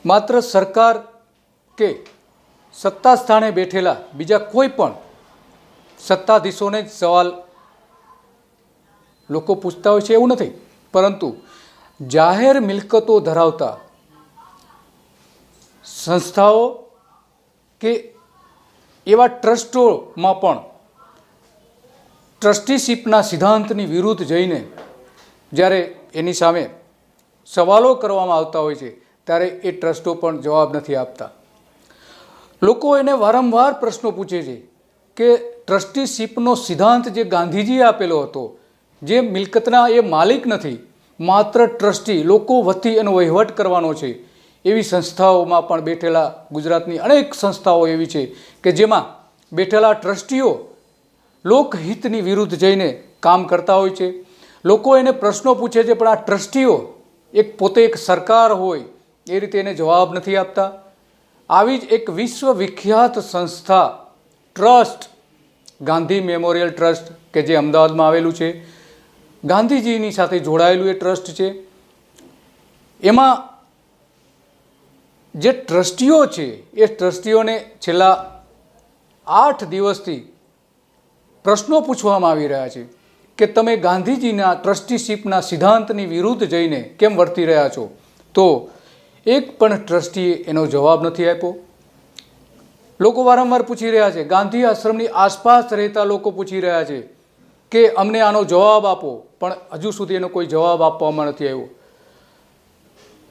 मात्र सरकार के सत्ता स्थाने बैठेला बीजा कोई पण सत्ताधीशोने ज सवाल लोको पूछता होय छे एवुं नथी, परंतु जाहेर मिलकतो धरावता संस्थाओं के एवा ट्रस्टोमां पण ट्रस्टीशीपना सिद्धांतनी विरुद्ध जईने ज्यारे एनी सामे सवालों करवामां आवता होय छे त्यारे ए ट्रस्टो पण जवाब नथी आपता। लोको एने वारंवार प्रश्नो पूछे छे के ट्रस्टीशीपनो सिद्धांत जे गांधीजीए आपेलो हतो, जे मिलकतना ए मालिक नथी, मात्र ट्रस्टी लोको वती एनो वहीवट करवानो छे, एवी संस्थाओं पण बैठेला गुजरातनी अनेक संस्थाओं एवी छे के जेमां बैठेला ट्रस्टीओ लोकहितनी विरुद्ध जईने काम करता होय छे। लोको एने प्रश्नो पूछे छे पण आ ट्रस्टीओ एक पोते एक सरकार होय ए रीते एने जवाब नथी आपता। आवी ज एक विश्व विख्यात संस्था ट्रस्ट गांधी मेमोरियल ट्रस्ट के जे अमदावादमां आवेलुं छे, गांधीजीनी साथे जोड़ायेलुं ए ट्रस्ट छे। एमां जे ट्रस्टीओ छे ए ट्रस्टीओने छेल्ला 8 दिवसथी प्रश्नो पूछवामां आवी रह्या छे के तमे गांधीजीना ट्रस्टीशीपना सिद्धांतनी विरुद्ध जईने केम वर्ती रह्या छो, तो एक पण ट्रस्टीए एनो जवाब नथी आप्यो। लोको वारंवार पूछी रह्या छे, गांधी आश्रमनी आसपास रहता लोको पूछी रह्या छे के अमने आनो जवाब आपो, पण हजू सुधी एनो कोई जवाब आपवामां नथी आव्यो।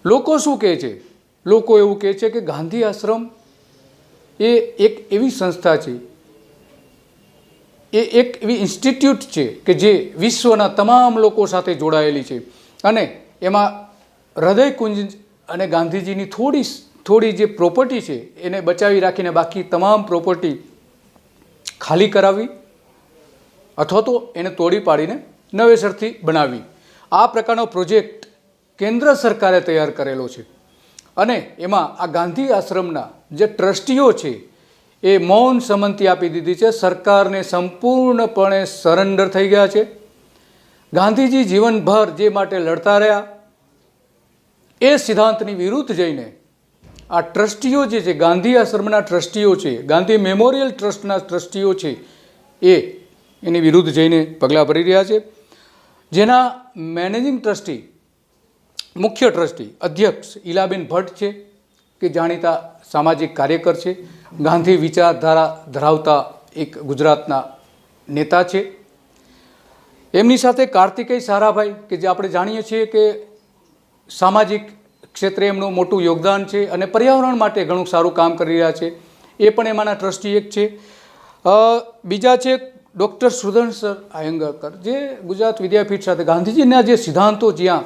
लोको शुं कहे छे? लोको एवुं कहे छे के गांधी आश्रम ए एक एवी संस्था छे, ए एक एवी इंस्टिट्यूट छे के जे विश्वना तमाम लोको साथे जोड़ायेली छे अने एमां हृदय कुंज अने गांधीजीनी थोड़ी थोड़ी जे प्रोपर्टी छे एने बचावी राखीने बाकी तमाम प्रोपर्टी खाली करावी अथवा तो एने तोड़ी पाड़ीने नवेसरथी बनावी। आ प्रकारनो प्रोजेक्ट केंद्र सरकारे तैयार करेलो छे अने एमां आ गांधी आश्रमना जे ट्रस्टीओ छे ए मौन संमति आपी दीधी छे, सरकारने संपूर्णपणे सरेंडर थई गया छे। गांधीजी जीवनभर जे माटे लड़ता रह्या ए सिद्धांतनी विरुद्ध जईने आ ट्रस्टीओ जे छे, गांधी आश्रमना ट्रस्टीओ छे, गांधी मेमोरियल ट्रस्टना ट्रस्टीओ छे ए एनी विरुद्ध जईने पगलां भरी रह्या छे। जेना मैनेजिंग ट्रस्टी मुख्य ट्रस्टी अध्यक्ष इलाबेन भट्ट छे के जाणीता सामाजिक कार्यकर छे, गांधी विचारधारा धरावता एक गुजरातना नेता छे। एमनी साथे कार्तिकेय साराभाई के जे आपणे जाणीए छीए के सामाजिक क्षेत्रे एमनुं मोटुं योगदान छे अने पर्यावरण माटे घणुं सारुं काम करी रह्या छे, ए पण एमांना ट्रस्टी एक छे। बीजा छे डॉक्टर सुदर्शन आयंगारकर जे गुजरात विद्यापीठ साथे गांधीजीना जे सिद्धांतो ज्यां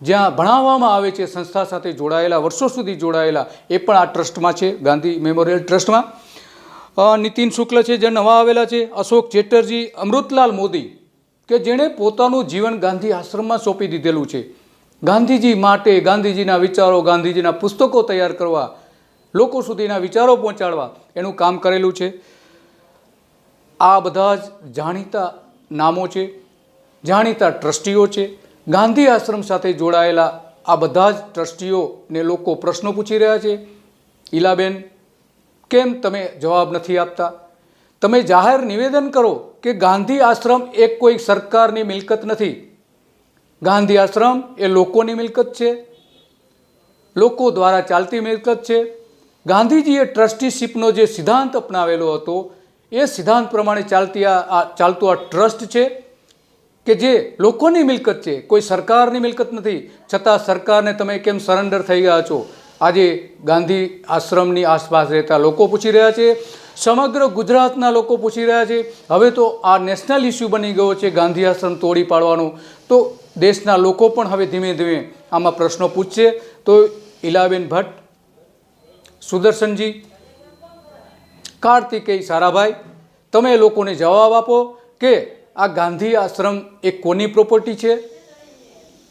ज्यां भणाववामां आवे छे संस्था साथे जोड़ायेला वर्षो सुधी जोड़ायेला ए पण आ ट्रस्टमां छे, गांधी मेमोरियल ट्रस्टमां। नितिन शुक्ल छे जे नवा आवेला छे, अशोक चेटर्जी, अमृतलाल मोदी के जेणे पोतानुं जीवन गांधी आश्रममां सोंपी दीधेलुं छे। गांधीजी माटे गांधीजीना विचारो, गांधीजीना पुस्तको तैयार करवा, लोको सुधीना विचारो पहोंचाडवा एनुं काम करेलुं छे। आ बधा ज जाणीता नामो छे, जाणीता ट्रस्टीओ छे। गांधी आश्रम साथे जोड़ायेला आ बधा ज ट्रस्टीओ ने लोको प्रश्नो पूछी रह्या छे, इलाबेन केम तमे जवाब नथी आपता? तमे जाहेर निवेदन करो कि गांधी आश्रम एक कोई सरकारनी मिलकत नथी, गांधी आश्रम ए लोकोनी मिलकत छे, लोको द्वारा चालती मिलकत छे। गांधीजीए ट्रस्टीशीपनो जे सिद्धांत अपनावेलो हतो ए सिद्धांत प्रमाणे चालतो आ ट्रस्ट छे के जे लोकोनी मिलकत छे, कोई सरकारनी मिलकत नथी, छतां सरकारने तमे केम सरेंडर थई गया छो? आजे गांधी आश्रमनी आसपास रहता लोको पूछी रह्या छे, समग्र गुजरातना लोको पूछी रह्या छे। हवे तो आ नेशनल इश्यू बनी गयो छे गांधी आश्रम तोड़ी पाडवानो, तो देशना लोको पण हवे धीमे धीमे आमां प्रश्नो पूछशे। तो इलाबेन भट्ट, सुदर्शनजी, कार्तिकेय साराभाई, तमे लोकोने जवाब आपो के आ गांधी आश्रम एक कोनी प्रोपर्टी छे?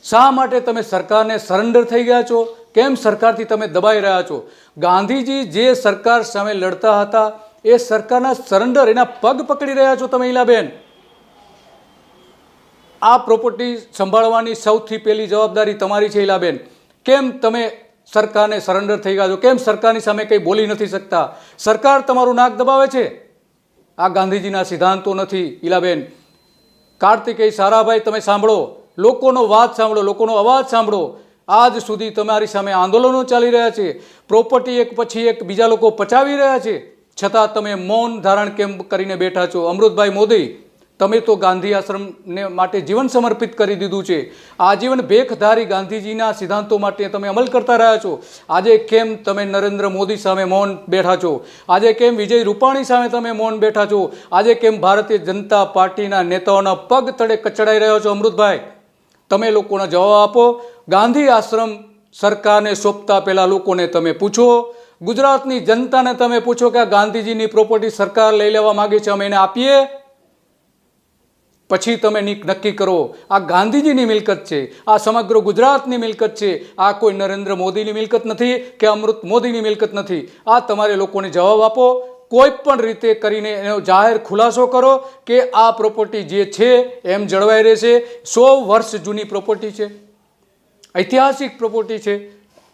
शा माटे तमे सरकारने सरेंडर थई गया छो? केम सरकारथी तमे दबाई रह्या छो? गांधीजी जे सरकार सामे लड़ता हता ए सरकारना सरेंडर एना पग पकड़ी रह्या छो तमे इलाबेन। आ प्रोपर्टी संभाळवानी सौथी पहेली जवाबदारी तमारी छे इलाबेन। केम तमे સરકારને સરેન્ડર થઈ ગયા છો? કેમ સરકારની સામે કંઈ બોલી નથી શકતા? સરકાર તમારું નાક દબાવે છે. આ ગાંધીજીના સિદ્ધાંતો નથી ઈલાબેન. કાર્તિકેય સારાભાઈ, તમે સાંભળો, લોકોનો વાત સાંભળો, લોકોનો અવાજ સાંભળો. આજ સુધી તમારી સામે આંદોલનો ચાલી રહ્યા છે, પ્રોપર્ટી એક પછી એક બીજા લોકો પચાવી રહ્યા છે, છતાં તમે મૌન ધારણ કેમ કરીને બેઠા છો? અમૃતભાઈ મોદી, તમે તો ગાંધી આશ્રમને માટે જીવન સમર્પિત કરી દીધું છે. આજીવન ભેખધારી ગાંધીજીના સિદ્ધાંતો માટે તમે અમલ કરતા રહ્યા છો. આજે કેમ તમે નરેન્દ્ર મોદી સામે મૌન બેઠા છો? આજે કેમ વિજય રૂપાણી સામે તમે મૌન બેઠા છો? આજે કેમ ભારતીય જનતા પાર્ટીના નેતાઓના પગ તળે કચડાઈ રહ્યો છો? અમૃતભાઈ, તમે લોકોના જવાબ આપો. ગાંધી આશ્રમ સરકારને સોંપતા પહેલાં લોકોને તમે પૂછો, ગુજરાતની જનતાને તમે પૂછો કે આ ગાંધીજીની પ્રોપર્ટી સરકાર લઈ લેવા માગે છે, અમે એને આપીએ? પછી તમે નક્કી કરો. આ ગાંધીજીની મિલકત છે, આ સમગ્ર ગુજરાતની મિલકત છે. આ કોઈ નરેન્દ્ર મોદીની મિલકત નથી કે અમૃત મોદીની મિલકત નથી. આ તમારે લોકોને જવાબ આપો. કોઈ પણ રીતે કરીને એનો જાહેર ખુલાસો કરો કે આ પ્રોપર્ટી જે છે એમ જળવાઈ રહેશે. 100 વર્ષ જૂની પ્રોપર્ટી છે, ઐતિહાસિક પ્રોપર્ટી છે,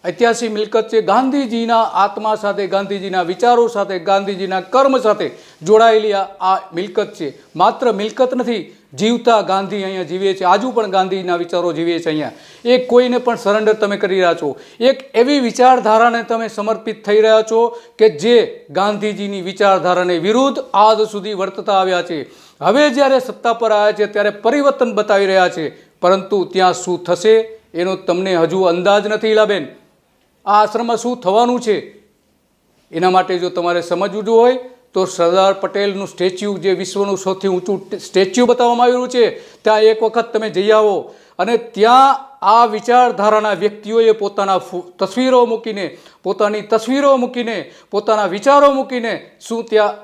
ઐતિહાસિક મિલકત છે. ગાંધીજીના આત્મા સાથે, ગાંધીજીના વિચારો સાથે, ગાંધીજીના કર્મ સાથે જોડાયેલી આ મિલકત છે. માત્ર મિલકત નથી, જીવતા ગાંધી અહીંયા જીવે છે. આજુ પણ ગાંધીના વિચારો જીવે છે અહીંયા. એ કોઈને પણ સરેન્ડર તમે કરી રહ્યા છો. એક એવી વિચારધારાને તમે સમર્પિત થઈ રહ્યા છો કે જે ગાંધીજીની વિચારધારાને વિરુદ્ધ આજ સુધી વર્તતા આવ્યા છે. હવે જ્યારે સત્તા પર આવ્યા છે ત્યારે પરિવર્તન બતાવી રહ્યા છે, પરંતુ ત્યાં શું થશે એનો તમને હજુ અંદાજ નથી ઈલાબેન. આ આશ્રમમાં શું થવાનું છે એના માટે જો તમારે સમજવું હોય તો સરદાર પટેલનું સ્ટેચ્યુ, જે વિશ્વનું સૌથી ઊંચું સ્ટેચ્યુ બતાવવામાં આવ્યું છે, ત્યાં એક વખત તમે જઈ આવો. અને ત્યાં આ વિચારધારાના વ્યક્તિઓએ પોતાના તસવીરો મૂકીને, પોતાની તસવીરો મૂકીને, પોતાના વિચારો મૂકીને શું ત્યાં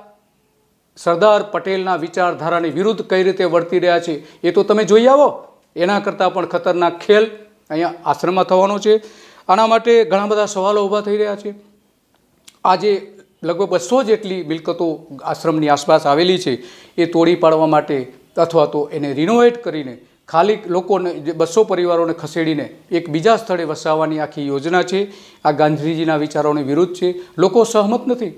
સરદાર પટેલના વિચારધારાની વિરુદ્ધ કઈ રીતે વર્તી રહ્યા છે એ તો તમે જોઈ આવો. એના કરતાં પણ ખતરનાક ખેલ અહીંયા આશ્રમમાં થવાનો છે. આના માટે ઘણા બધા સવાલો ઊભા થઈ રહ્યા છે. આજે લગભગ 200 જેટલી મિલકતો આશ્રમની આસપાસ આવેલી છે. એ તોડી પાડવા માટે અથવા તો એને રિનોવેટ કરીને ખાલી લોકોને, 200 પરિવારોને ખસેડીને એક બીજા સ્થળે વસાવવાની આખી યોજના છે. આ ગાંધીજીના વિચારોની વિરુદ્ધ છે. લોકો સહમત નથી,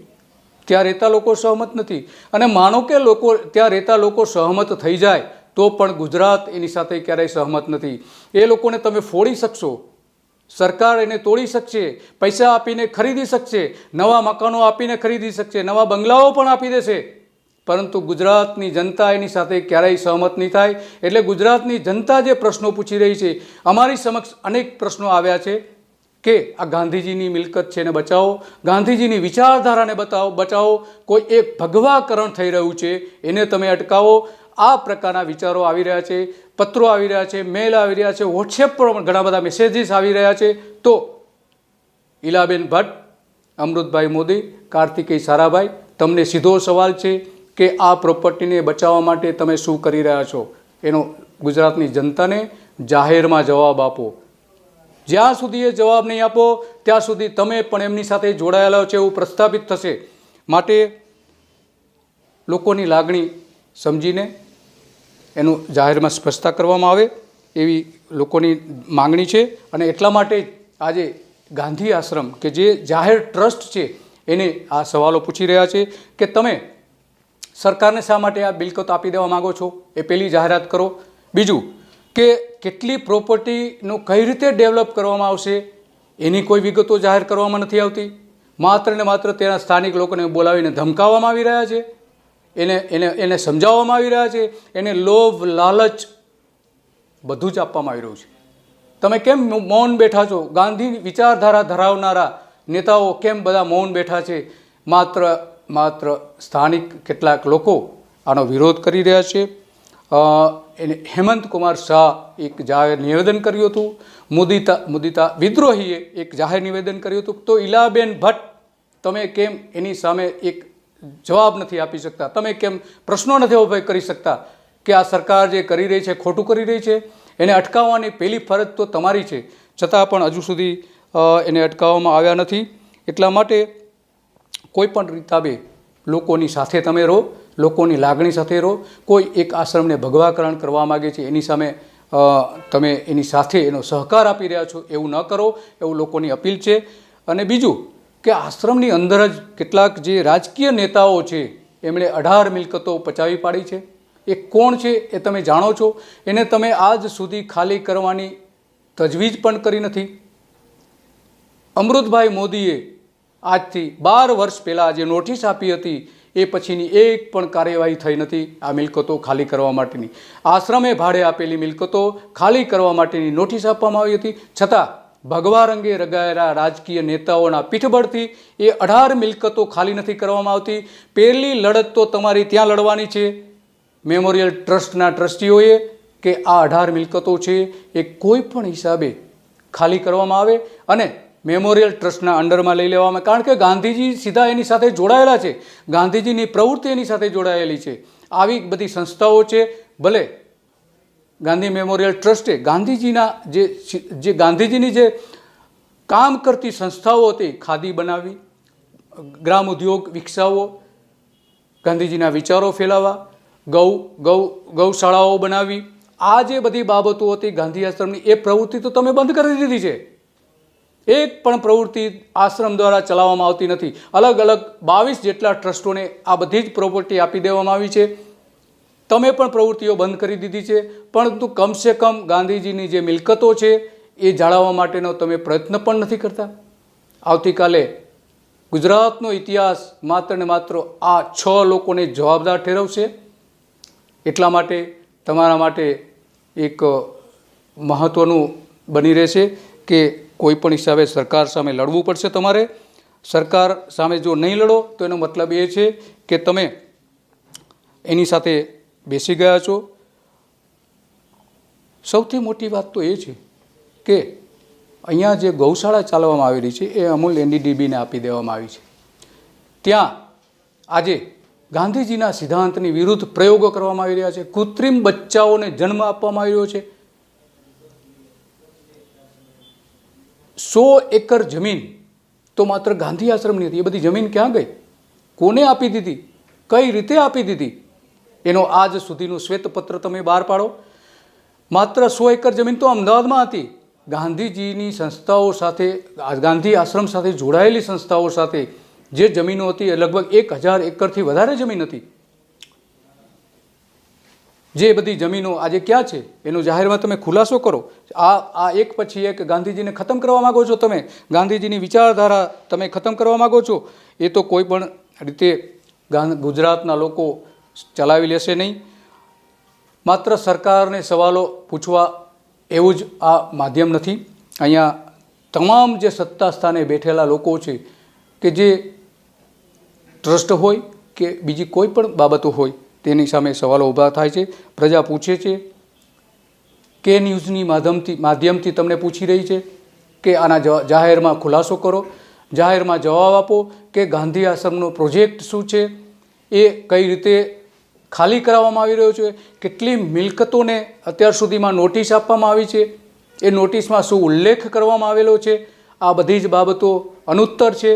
ત્યાં રહેતા લોકો સહમત નથી. અને માનો કે લોકો ત્યાં રહેતા લોકો સહમત થઈ જાય તો પણ ગુજરાત એની સાથે ક્યારેય સહમત નથી. એ લોકોને તમે ફોડી શકશો, સરકાર એને તોડી શકશે, પૈસા આપીને ખરીદી શકશે, નવા મકાનો આપીને ખરીદી શકશે, નવા બંગલાઓ પણ આપી દેશે, પરંતુ ગુજરાતની જનતા એની સાથે ક્યારેય સહમત નહીં થાય. એટલે ગુજરાતની જનતા જે પ્રશ્નો પૂછી રહી છે, અમારી સમક્ષ અનેક પ્રશ્નો આવ્યા છે કે આ ગાંધીજીની મિલકત છે એને બચાવો, ગાંધીજીની વિચારધારાને બચાવો. કોઈ એક ભગવાકરણ થઈ રહ્યું છે એને તમે અટકાવો. આ પ્રકારના વિચારો આવી રહ્યા છે, પત્રો આવી રહ્યા છે, મેલ આવી રહ્યા છે, વોટ્સએપ પર પણ ઘણા બધા મેસેજીસ આવી રહ્યા છે. તો ઈલાબેન ભટ્ટ, અમૃતભાઈ મોદી, કાર્તિકેય સારાભાઈ, તમને સીધો સવાલ છે કે આ પ્રોપર્ટીને બચાવવા માટે તમે શું કરી રહ્યા છો એનો ગુજરાતની જનતાને જાહેરમાં જવાબ આપો. જ્યાં સુધી એ જવાબ નહીં આપો ત્યાં સુધી તમે પણ એમની સાથે જોડાયેલા છો એવું પ્રસ્થાપિત થશે. માટે લોકોની લાગણી સમજીને એનું જાહેરમાં સ્પષ્ટતા કરવામાં આવે એવી લોકોની માંગણી છે. અને એટલા માટે આજે ગાંધી આશ્રમ કે જે જાહેર ટ્રસ્ટ છે એને આ સવાલો પૂછી રહ્યા છે કે તમે સરકારને શા માટે આ મિલકત આપી દેવા માગો છો, એ પહેલી જાહેરાત કરો. બીજું કે કેટલી પ્રોપર્ટીનું કઈ રીતે ડેવલપ કરવામાં આવશે એની કોઈ વિગતો જાહેર કરવામાં નથી આવતી. માત્ર ને માત્ર તેના સ્થાનિક લોકોને બોલાવીને ધમકાવવામાં આવી રહ્યા છે, એને સમજાવવામાં આવી રહ્યા છે, એને લોભ લાલચ બધું જ આપવામાં આવી રહ્યું છે. તમે કેમ મૌન બેઠા છો? ગાંધી વિચારધારા ધરાવનારા નેતાઓ કેમ બધા મૌન બેઠા છે? માત્ર સ્થાનિક કેટલાક લોકો આનો વિરોધ કરી રહ્યા છે. એને હેમંત કુમાર શાહ એક જાહેર નિવેદન કર્યું હતું, મુદિતા વિદ્રોહીએ એક જાહેર નિવેદન કર્યું હતું. તો ઈલાબેન ભટ્ટ, તમે કેમ એની સામે એક જવાબ નથી આપી શકતા? તમે કેમ પ્રશ્નો નથી ઊભા કરી શકતા કે આ સરકાર જે કરી રહી છે ખોટું કરી રહી છે? એને અટકાવવાની પહેલી ફરજ તો તમારી છે, છતાં પણ હજુ સુધી એને અટકાવવામાં આવ્યા નથી. એટલા માટે કોઈ પણ રીતાબે લોકોની સાથે તમે રહો, લોકોની લાગણી સાથે રહો. કોઈ એક આશ્રમને ભગવાકરણ કરવા માગે છે એની સામે તમે એની સાથે એનો સહકાર આપી રહ્યા છો. એવું ન કરો એવું લોકોની અપીલ છે. અને બીજું કે આશ્રમની અંદર જ કેટલાક જે રાજકીય નેતાઓ છે એમણે 18 મિલકતો પચાવી પાડી છે. એ કોણ છે એ તમે જાણો છો. એને તમે આજ સુધી ખાલી કરવાની તજવીજ પણ કરી નથી. અમૃતભાઈ મોદીએ આજથી 12 વર્ષ પહેલાં જે નોટિસ આપી હતી એ પછીની એક પણ કાર્યવાહી થઈ નથી આ મિલકતો ખાલી કરવા માટેની. આશ્રમે ભાડે આપેલી મિલકતો ખાલી કરવા માટેની નોટિસ આપવામાં આવી હતી, છતાં ભગવા રંગે રંગાયેલા રાજકીય નેતાઓના પીઠબળથી એ 18 મિલકતો ખાલી નથી કરવામાં આવતી. પહેલી લડત તો તમારી ત્યાં લડવાની છે મેમોરિયલ ટ્રસ્ટના ટ્રસ્ટીઓએ કે આ 18 મિલકતો છે એ કોઈ પણ હિસાબે ખાલી કરવામાં આવે અને મેમોરિયલ ટ્રસ્ટના અંડરમાં લઈ લેવામાં. કારણ કે ગાંધીજી સીધા એની સાથે જોડાયેલા છે, ગાંધીજીની પ્રવૃત્તિ એની સાથે જોડાયેલી છે. આવી બધી સંસ્થાઓ છે. ભલે ગાંધી મેમોરિયલ ટ્રસ્ટે ગાંધીજીના જે ગાંધીજીની જે કામ કરતી સંસ્થાઓ હતી, ખાદી બનાવવી, ગ્રામ ઉદ્યોગ વિકસાવવો, ગાંધીજીના વિચારો ફેલાવવા, ગૌશાળાઓ બનાવવી, આ જે બધી બાબતો હતી ગાંધી આશ્રમની, એ પ્રવૃત્તિ તો તમે બંધ કરી દીધી છે. એક પણ પ્રવૃત્તિ આશ્રમ દ્વારા ચલાવવામાં આવતી નથી. અલગ અલગ 22 જેટલા ટ્રસ્ટોને આ બધી જ પ્રોપર્ટી આપી દેવામાં આવી છે. તમે પણ પ્રવૃત્તિઓ બંધ કરી દીધી છે. પરંતુ કમસે કમ ગાંધીજીની જે મિલકતો છે એ જાળવવા માટેનો તમે પ્રયત્ન પણ નથી કરતા. આવતીકાલે ગુજરાતનો ઇતિહાસ માત્ર ને માત્ર આ 6 લોકોને જવાબદાર ઠેરવશે. એટલા માટે તમારા માટે એક મહત્ત્વનું બની રહેશે કે કોઈ પણ હિસાબે સરકાર સામે લડવું પડશે તમારે. સરકાર સામે જો નહીં લડો તો એનો મતલબ એ છે કે તમે એની સાથે બેસી ગયા છો. સૌથી મોટી વાત તો એ છે કે અહીંયા જે ગૌશાળા ચાલવામાં આવેલી છે એ અમૂલ NDDBને આપી દેવામાં આવી છે. ત્યાં આજે ગાંધીજીના સિદ્ધાંતની વિરુદ્ધ પ્રયોગો કરવામાં આવી રહ્યા છે. કૃત્રિમ બચ્ચાઓને જન્મ આપવામાં આવી રહ્યો છે. 100 એકર જમીન તો માત્ર ગાંધી આશ્રમની હતી. એ બધી જમીન ક્યાં ગઈ? કોને આપી દીધી? કઈ રીતે આપી દીધી? એનો આજ સુધીનું શ્વેતપત્ર તમે બહાર પાડો. માત્ર 100 એકર જમીન તો અમદાવાદમાં હતી. ગાંધીજીની સંસ્થાઓ સાથે, ગાંધી આશ્રમ સાથે જોડાયેલી સંસ્થાઓ સાથે જે જમીનો હતી એ લગભગ 1000 એકરથી વધારે જમીન હતી. જે બધી જમીનો આજે ક્યાં છે એનો જાહેરમાં તમે ખુલાસો કરો. આ એક પછી એક ગાંધીજીને ખતમ કરવા માગો છો તમે, ગાંધીજીની વિચારધારા તમે ખતમ કરવા માગો છો. એ તો કોઈ પણ રીતે ગુજરાતના લોકો ચલાવી લેશે નહીં. માત્ર સરકારને સવાલો પૂછવા એવું જ આ માધ્યમ નથી. અહીંયા તમામ જે સત્તા સ્થાને બેઠેલા લોકો છે કે જે ટ્રસ્ટ હોય કે બીજી કોઈ પણ બાબતો હોય તેની સામે સવાલો ઊભા થાય છે. પ્રજા પૂછે છે, કે ન્યૂઝની માધ્યમથી તમને પૂછી રહી છે કે આના જાહેરમાં ખુલાસો કરો, જાહેરમાં જવાબ આપો કે ગાંધી આશ્રમનો પ્રોજેક્ટ શું છે, એ કઈ રીતે ખાલી કરાવવામાં આવી રહ્યો છે, કેટલી મિલકતોને અત્યાર સુધીમાં નોટિસ આપવામાં આવી છે, એ નોટિસમાં શું ઉલ્લેખ કરવામાં આવેલો છે. આ બધી જ બાબતો અનુત્તર છે.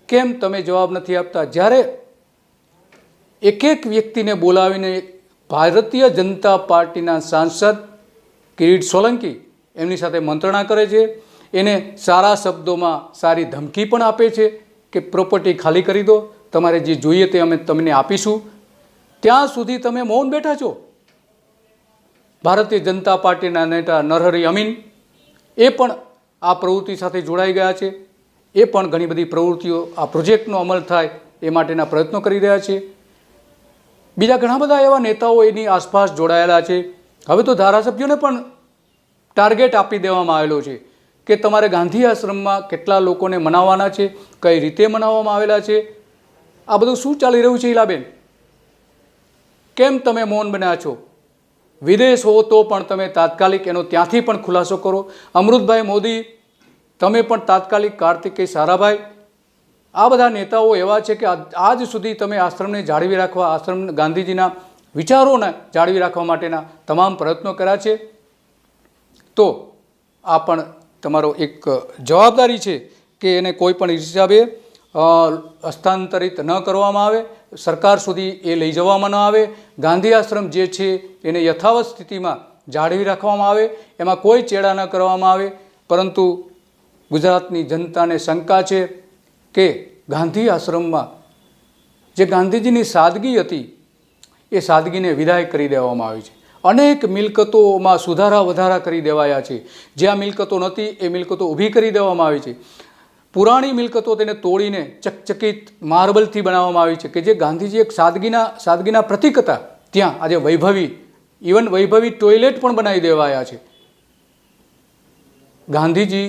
કેમ તમે જવાબ નથી આપતા? જ્યારે એક એક વ્યક્તિને બોલાવીને ભારતીય જનતા પાર્ટીના સાંસદ કિરીટ સોલંકી એમની સાથે મંત્રણા કરે છે, એને સારા શબ્દોમાં સારી ધમકી પણ આપે છે કે પ્રોપર્ટી ખાલી કરી દો, તમારે જે જોઈએ તે અમે તમને આપીશું. ત્યાં સુધી તમે મૌન બેઠા છો. ભારતીય જનતા પાર્ટીના નેતા નરહરી અમીન એ પણ આ પ્રવૃત્તિ સાથે જોડાઈ ગયા છે. એ પણ ઘણી બધી પ્રવૃત્તિઓ, આ પ્રોજેક્ટનો અમલ થાય એ માટેના પ્રયત્નો કરી રહ્યા છે. બીજા ઘણા બધા એવા નેતાઓ એની આસપાસ જોડાયેલા છે. હવે તો ધારાસભ્યોને પણ ટાર્ગેટ આપી દેવામાં આવેલો છે કે તમારે ગાંધી આશ્રમમાં કેટલા લોકોને મનાવવાના છે, કઈ રીતે મનાવવામાં આવેલા છે. આ બધું શું ચાલી રહ્યું છે ઈલાબેન? કેમ તમે મૌન બન્યા છો? વિદેશ હો તો પણ તમે તાત્કાલિક એનો ત્યાંથી પણ ખુલાસો કરો. અમૃતભાઈ મોદી, તમે પણ તાત્કાલિક, કાર્તિકેય સારાભાઈ, આ બધા નેતાઓ એવા છે કે આજ સુધી તમે આશ્રમને જાળવી રાખવા, આશ્રમ ગાંધીજીના વિચારોને જાળવી રાખવા માટેના તમામ પ્રયત્નો કર્યા છે. તો આ પણ તમારો એક જવાબદારી છે કે એને કોઈ પણ હિસાબે હસ્તાંતરિત ન કરવામાં આવે, સરકાર સુધી એ લઈ જવામાં ન આવે. ગાંધી આશ્રમ જે છે એને યથાવત સ્થિતિમાં જાળવી રાખવામાં આવે, એમાં કોઈ ચેડા ન કરવામાં આવે. પરંતુ ગુજરાતની જનતાને શંકા છે કે ગાંધી આશ્રમમાં જે ગાંધીજીની સાદગી હતી એ સાદગીને વિદાય કરી દેવામાં આવી છે. અનેક મિલકતોમાં સુધારા વધારા કરી દેવાયા છે. જ્યાં મિલકતો નહોતી એ મિલકતો ઊભી કરી દેવામાં આવી છે. પુરાણી મિલકતો તેને તોડીને ચકચકિત માર્બલથી બનાવવામાં આવી છે કે જે ગાંધીજી એક સાદગીના પ્રતીક હતા. ત્યાં આજે વૈભવી ટોયલેટ પણ બનાવી દેવાયા છે. ગાંધીજી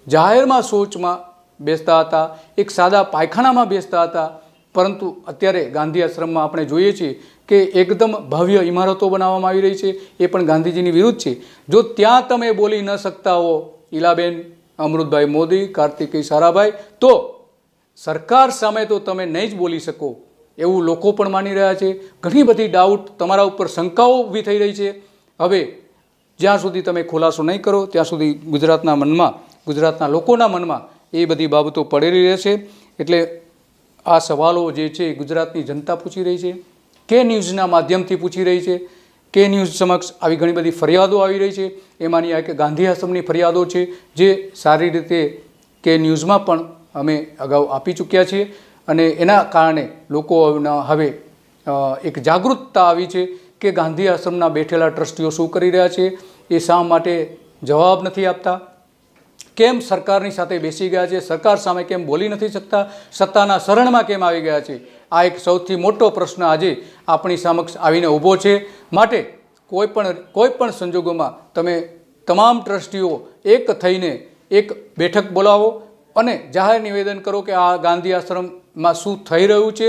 જાહેરમાં શૌચમાં બેસતા હતા, એક સાદા પાયખાનામાં બેસતા હતા. પરંતુ અત્યારે ગાંધી આશ્રમમાં આપણે જોઈએ છીએ કે એકદમ ભવ્ય ઇમારતો બનાવવામાં આવી રહી છે, એ પણ ગાંધીજીની વિરુદ્ધ છે. જો ત્યાં તમે બોલી ન શકતા હો ઈલાબેન, અમૃતભાઈ મોદી, કાર્તિકેય સારાભાઈ, તો સરકાર સામે તો તમે નહીં જ બોલી શકો એવું લોકો પણ માની રહ્યા છે. ઘણી બધી ડાઉટ, તમારા ઉપર શંકાઓ ઊભી થઈ રહી છે. હવે જ્યાં સુધી તમે ખુલાસો નહીં કરો ત્યાં સુધી ગુજરાતના મનમાં, ગુજરાતના લોકોના મનમાં એ બધી બાબતો પડેલી રહેશે. એટલે આ સવાલો જે છે ગુજરાતની જનતા પૂછી રહી છે, કે ન્યૂઝના માધ્યમથી પૂછી રહી છે. કે ન્યૂઝ સમક્ષ આવી ઘણી બધી ફરિયાદો આવી રહી છે. એમાંની આ કે ગાંધી આશ્રમની ફરિયાદો છે, જે સારી રીતે કે ન્યૂઝમાં પણ અમે અગાઉ આપી ચૂક્યા છીએ. અને એના કારણે લોકો હવે એક જાગૃતતા આવી છે કે ગાંધી આશ્રમના બેઠેલા ટ્રસ્ટીઓ શું કરી રહ્યા છે, એ શા માટે જવાબ નથી આપતા, કેમ સરકારની સાથે બેસી ગયા છે, સરકાર સામે કેમ બોલી નથી શકતા, સત્તાના શરણમાં કેમ આવી ગયા છે. આ એક સૌથી મોટો પ્રશ્ન આજે આપણી સમક્ષ આવીને ઊભો છે. માટે કોઈ પણ સંજોગોમાં તમે તમામ ટ્રસ્ટીઓ એક થઈને એક બેઠક બોલાવો અને જાહેર નિવેદન કરો કે આ ગાંધી આશ્રમમાં શું થઈ રહ્યું છે,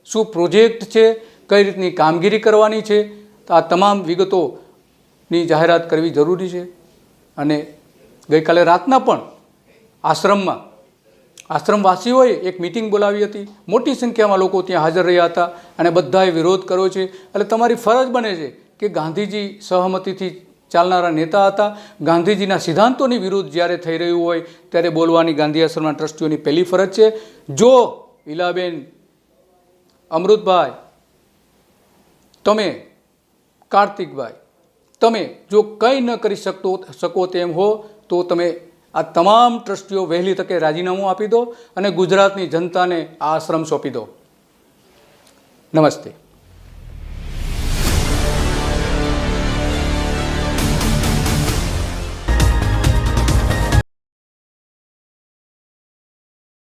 શું પ્રોજેક્ટ છે, કઈ રીતની કામગીરી કરવાની છે. આ તમામ વિગતોની જાહેરાત કરવી જરૂરી છે. અને ગઈકાલે રાતના પણ આશ્રમવાસીઓએ એક મિટિંગ બોલાવી હતી. મોટી સંખ્યામાં લોકો ત્યાં હાજર રહ્યા હતા અને બધાએ વિરોધ કર્યો છે. એટલે તમારી ફરજ બને છે કે ગાંધીજી સહમતિથી ચાલનારા નેતા હતા. ગાંધીજીના સિદ્ધાંતોની વિરુદ્ધ જ્યારે થઈ રહ્યું હોય ત્યારે બોલવાની ગાંધી આશ્રમના ટ્રસ્ટીઓની પહેલી ફરજ છે. જો ઈલાબેન, અમૃતભાઈ, તમે, કાર્તિકભાઈ, તમે જો કંઈ ન કરી શકો તેમ હો તો તમે આ તમામ ટ્રસ્ટીઓ વહેલી તકે રાજીનામું આપી દો અને ગુજરાતની જનતાને આ આશ્રમ સોંપી દો. નમસ્તે.